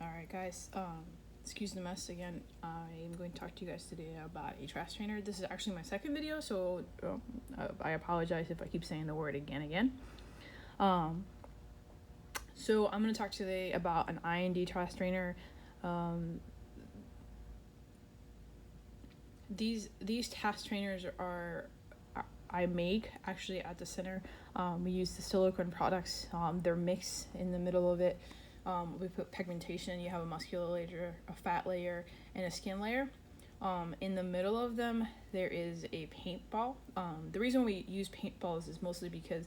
Alright guys, excuse the mess again. I'm going to talk to you guys today about a trash trainer. This is actually my second video, so I apologize if I keep saying the word again. So I'm going to talk today about an IND trash trainer. These task trainers I make actually at the center. We use the silicone products. They're mixed in the middle of it. We put pigmentation. You have a muscular layer, a fat layer, and a skin layer. In the middle of them, there is a paintball. The reason we use paintballs is mostly because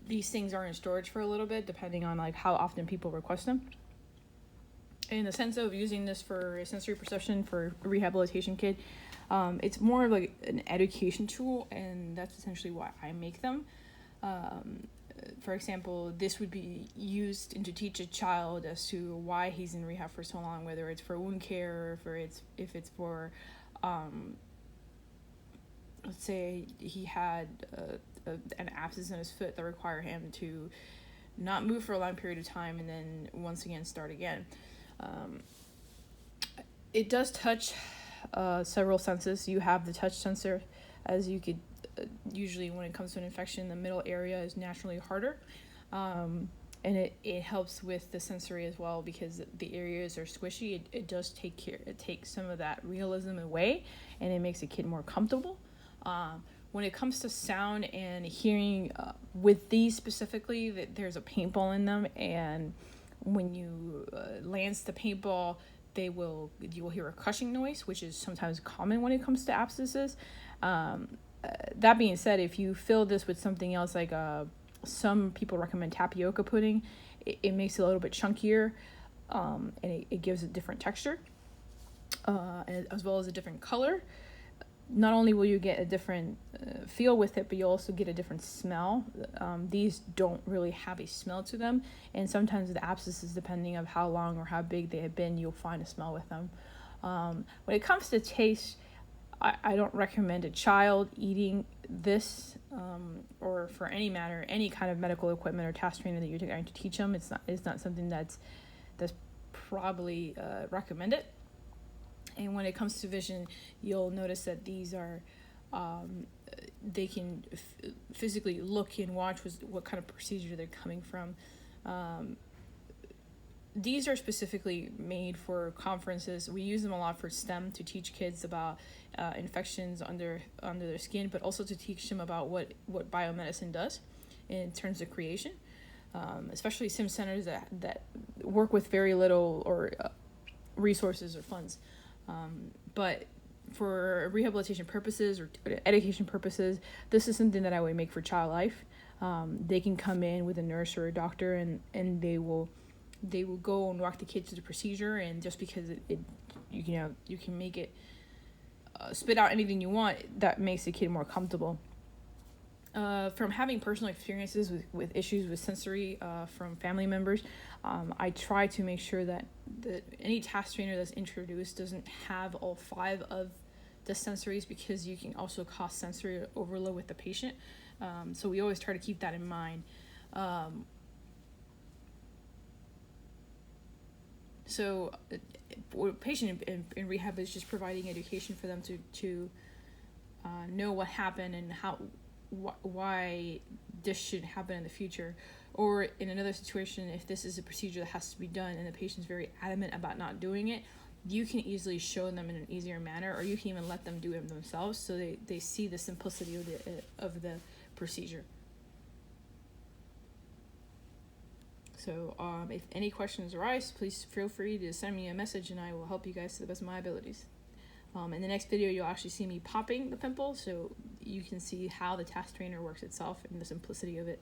these things are in storage for a little bit, depending on like how often people request them. In the sense of using this for sensory perception for a rehabilitation kid, it's more of like an education tool, and that's essentially why I make them. For example, this would be used to teach a child as to why he's in rehab for so long, whether it's for wound care or if it's for let's say he had an abscess in his foot that require him to not move for a long period of time and then once again start again. It does touch several senses. You have the touch sensor, as you could usually when it comes to an infection, the middle area is naturally harder, and it helps with the sensory as well because the areas are squishy. It does take some of that realism away, and it makes a kid more comfortable. When it comes to sound and hearing, with these specifically, that there's a paintball in them, and when you lance the paintball, you will hear a crushing noise, which is sometimes common when it comes to abscesses. That being said, if you fill this with something else, like some people recommend tapioca pudding, it makes it a little bit chunkier, and it gives a different texture, and as well as a different color. Not only will you get a different feel with it, but you'll also get a different smell. These don't really have a smell to them, and sometimes the abscesses, depending on how long or how big they have been, you'll find a smell with them. When it comes to taste, I don't recommend a child eating this, or for any matter, any kind of medical equipment or task trainer that you're going to teach them. It's not something that's probably recommended. And when it comes to vision, you'll notice that these are, they can physically look and watch what kind of procedure they're coming from. These are specifically made for conferences. We use them a lot for STEM, to teach kids about infections under their skin, but also to teach them about what biomedicine does in terms of creation, especially sim centers that work with very little or resources or funds. But for rehabilitation purposes or education purposes, this is something that I would make for child life. They can come in with a nurse or a doctor, and they will go and walk the kid through the procedure, and just because you can make it spit out anything you want, that makes the kid more comfortable. From having personal experiences with issues with sensory from family members, I try to make sure that any task trainer that's introduced doesn't have all 5 of the sensories, because you can also cause sensory overload with the patient. So we always try to keep that in mind. So a patient in rehab is just providing education for them to know what happened and why this shouldn't happen in the future. Or in another situation, if this is a procedure that has to be done and the patient's very adamant about not doing it, you can easily show them in an easier manner, or you can even let them do it themselves, so they see the simplicity of the procedure. So if any questions arise, please feel free to send me a message, and I will help you guys to the best of my abilities. In the next video, you'll actually see me popping the pimple, so you can see how the task trainer works itself and the simplicity of it.